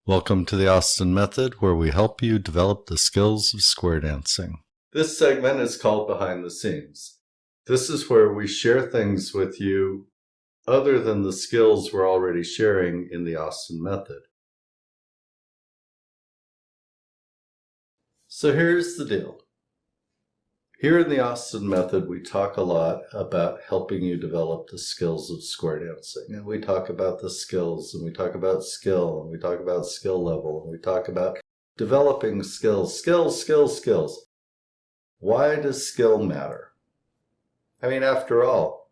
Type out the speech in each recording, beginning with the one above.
Welcome to the Austin Method, where we help you develop the skills of square dancing. This segment is called Behind the Scenes. This is where we share things with you other than the skills we're already sharing in the Austin Method. So here's the deal. Here in the Austin Method, we talk a lot about helping you develop the skills of square dancing. And we talk about the skills, and we talk about skill, and we talk about skill level, and we talk about developing skills. Why does skill matter? I mean, after all,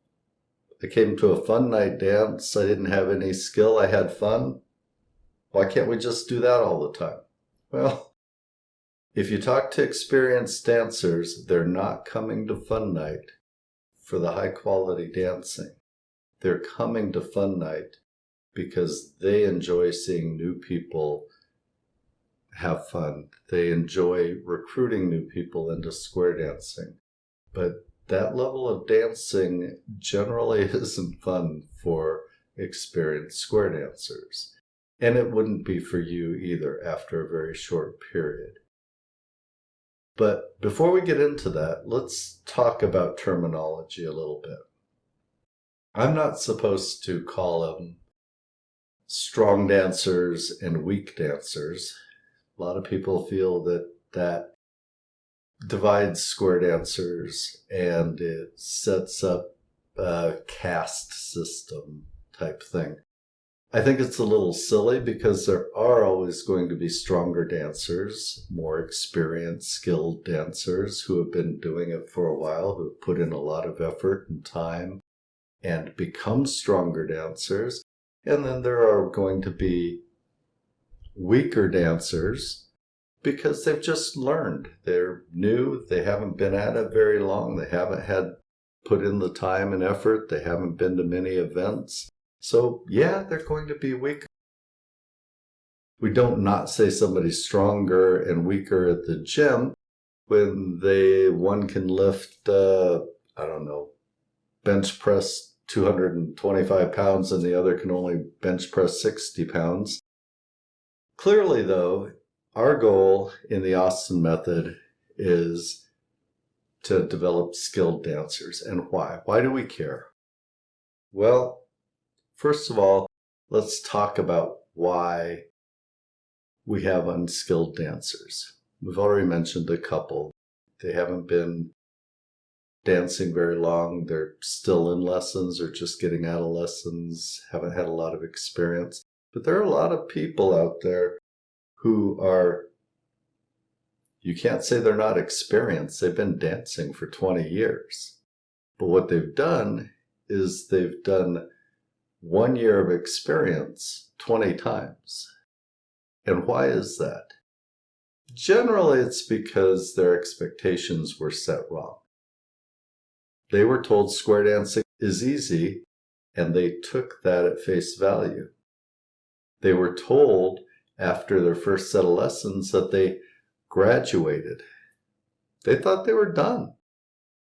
I came to a fun night dance. I didn't have any skill. I had fun. Why can't we just do that all the time? Well, if you talk to experienced dancers, they're not coming to fun night for the high quality dancing. They're coming to fun night because they enjoy seeing new people have fun. They enjoy recruiting new people into square dancing. But that level of dancing generally isn't fun for experienced square dancers. And it wouldn't be for you either after a very short period. But before we get into that, let's talk about terminology a little bit. I'm not supposed to call them strong dancers and weak dancers. A lot of people feel that that divides square dancers and it sets up a caste system type thing. I think it's a little silly because there are always going to be stronger dancers, more experienced, skilled dancers who have been doing it for a while, who have put in a lot of effort and time and become stronger dancers. And then there are going to be weaker dancers because they've just learned. They're new, they haven't been at it very long, they haven't had put in the time and effort, they haven't been to many events. So, yeah, they're going to be weaker. We don't not say somebody's stronger and weaker at the gym when one can lift, bench press 225 pounds and the other can only bench press 60 pounds. Clearly, though, our goal in the Austin Method is to develop skilled dancers. And why? Why do we care? Well, first of all, let's talk about why we have unskilled dancers. We've already mentioned a couple. They haven't been dancing very long. They're still in lessons or just getting out of lessons, haven't had a lot of experience. But there are a lot of people out there who are, you can't say they're not experienced. They've been dancing for 20 years. But what they've done is they've done 1 year of experience 20 times. And why is that? Generally, it's because their expectations were set wrong. They were told square dancing is easy, and they took that at face value. They were told after their first set of lessons that they graduated. They thought they were done.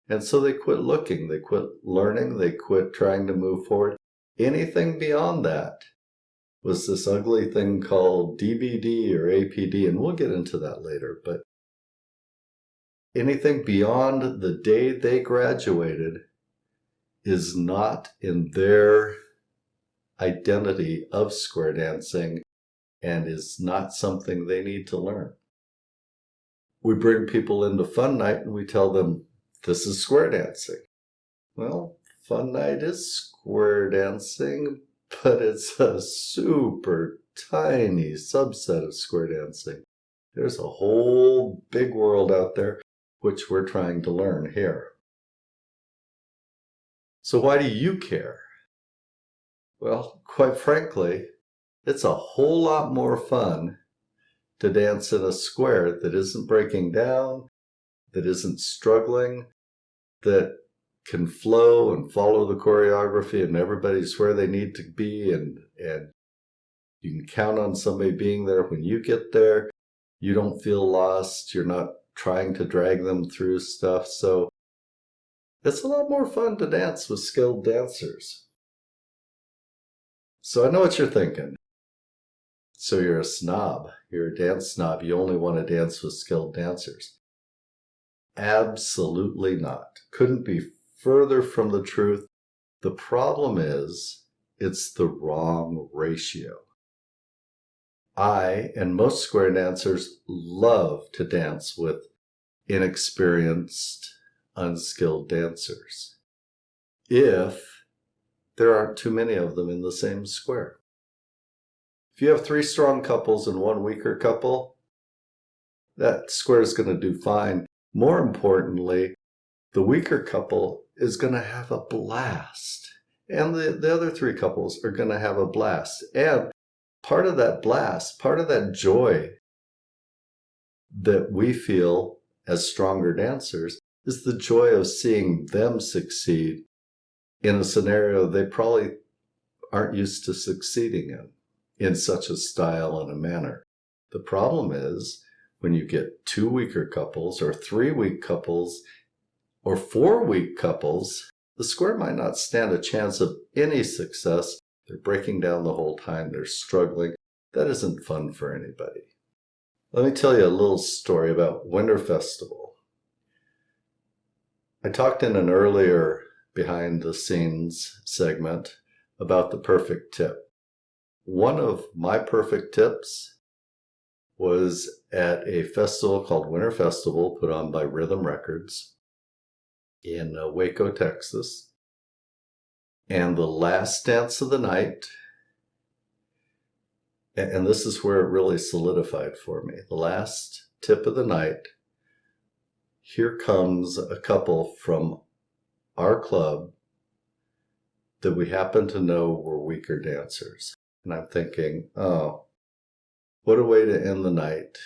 And so they quit looking, they quit learning, they quit trying to move forward. Anything beyond that was this ugly thing called DBD or APD, and we'll get into that later. But anything beyond the day they graduated is not in their identity of square dancing and is not something they need to learn. We bring people into fun night and we tell them, this is square dancing. Well, fun night is square dancing, but it's a super tiny subset of square dancing. There's a whole big world out there which we're trying to learn here. So why do you care? Well, quite frankly, it's a whole lot more fun to dance in a square that isn't breaking down, that isn't struggling, that can flow and follow the choreography and everybody's where they need to be, and you can count on somebody being there when you get there. You don't feel lost. You're not trying to drag them through stuff. So it's a lot more fun to dance with skilled dancers. So I know what you're thinking. So you're a snob. You're a dance snob. You only want to dance with skilled dancers. Absolutely not. Couldn't be further from the truth. The problem is, it's the wrong ratio. I and most square dancers love to dance with inexperienced, unskilled dancers, if there aren't too many of them in the same square. If you have 3 strong couples and 1 weaker couple, that square is going to do fine. More importantly, the weaker couple is going to have a blast, and the other 3 couples are going to have a blast. And part of that blast, part of that joy that we feel as stronger dancers is the joy of seeing them succeed in a scenario they probably aren't used to succeeding in such a style and a manner. The problem is when you get 2 weaker couples or 3 weak couples or 4 weak couples, the square might not stand a chance of any success. They're breaking down the whole time. They're struggling. That isn't fun for anybody. Let me tell you a little story about Winter Festival. I talked in an earlier behind the scenes segment about the perfect tip. One of my perfect tips was at a festival called Winter Festival put on by Rhythm Records in Waco, Texas. And the last dance of the night, and this is where it really solidified for me, the last tip of the night, here comes a couple from our club that we happen to know were weaker dancers. And I'm thinking, oh, what a way to end the night.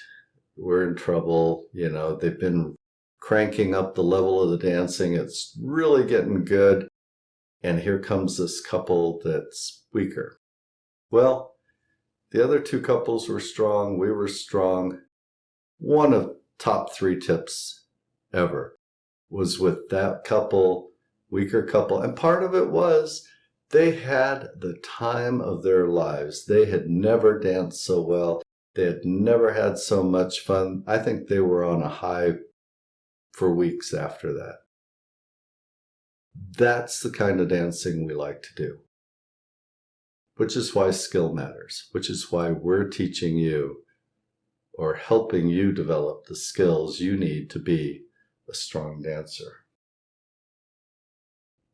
We're in trouble. You know, they've been cranking up the level of the dancing. It's really getting good. And here comes this couple that's weaker. Well, the other 2 couples were strong. We were strong. One of top 3 tips ever was with that couple, weaker couple. And part of it was they had the time of their lives. They had never danced so well. They had never had so much fun. I think they were on a high for weeks after that. That's the kind of dancing we like to do, which is why skill matters, which is why we're teaching you or helping you develop the skills you need to be a strong dancer.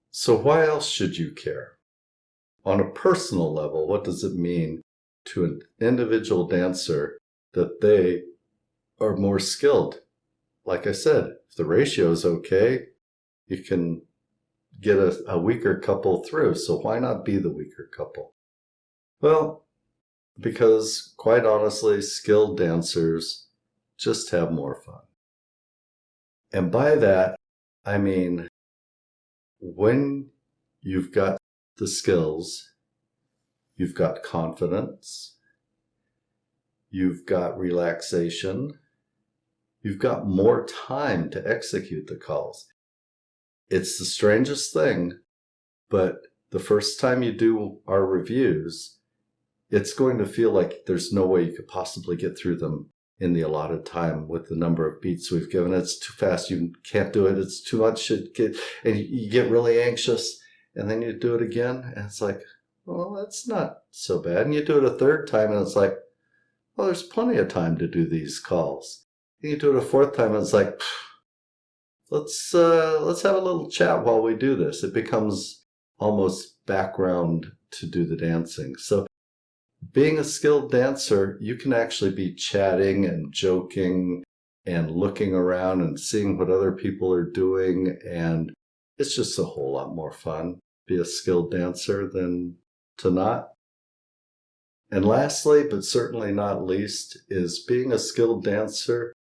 So why else should you care? On a personal level, what does it mean to an individual dancer that they are more skilled? Like I said, if the ratio is okay, you can get a weaker couple through. So why not be the weaker couple? Well, because quite honestly, skilled dancers just have more fun. And by that, I mean, when you've got the skills, you've got confidence, you've got relaxation, you've got more time to execute the calls. It's the strangest thing, but the first time you do our reviews, it's going to feel like there's no way you could possibly get through them in the allotted time with the number of beats we've given. It's too fast. You can't do it. It's too much. And you get really anxious, and then you do it again, and it's like, well, that's not so bad. And you do it a third time, and it's like, well, there's plenty of time to do these calls. And you do it a fourth time, and it's like, let's have a little chat while we do this. It becomes almost background to do the dancing. So being a skilled dancer, you can actually be chatting and joking and looking around and seeing what other people are doing. And it's just a whole lot more fun. Be a skilled dancer than to not. And lastly, but certainly not least, is being a skilled dancer.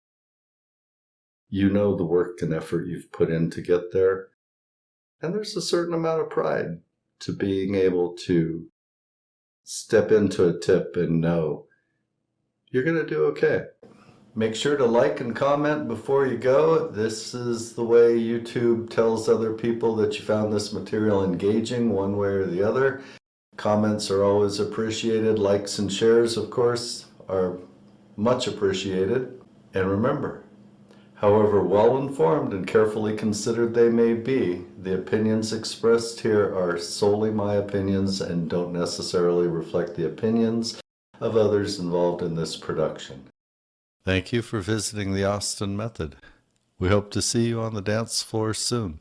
You know the work and effort you've put in to get there. And there's a certain amount of pride to being able to step into a tip and know you're going to do okay. Make sure to like and comment before you go. This is the way YouTube tells other people that you found this material engaging one way or the other. Comments are always appreciated. Likes and shares, of course, are much appreciated. And remember, however well-informed and carefully considered they may be, the opinions expressed here are solely my opinions and don't necessarily reflect the opinions of others involved in this production. Thank you for visiting the Austin Method. We hope to see you on the dance floor soon.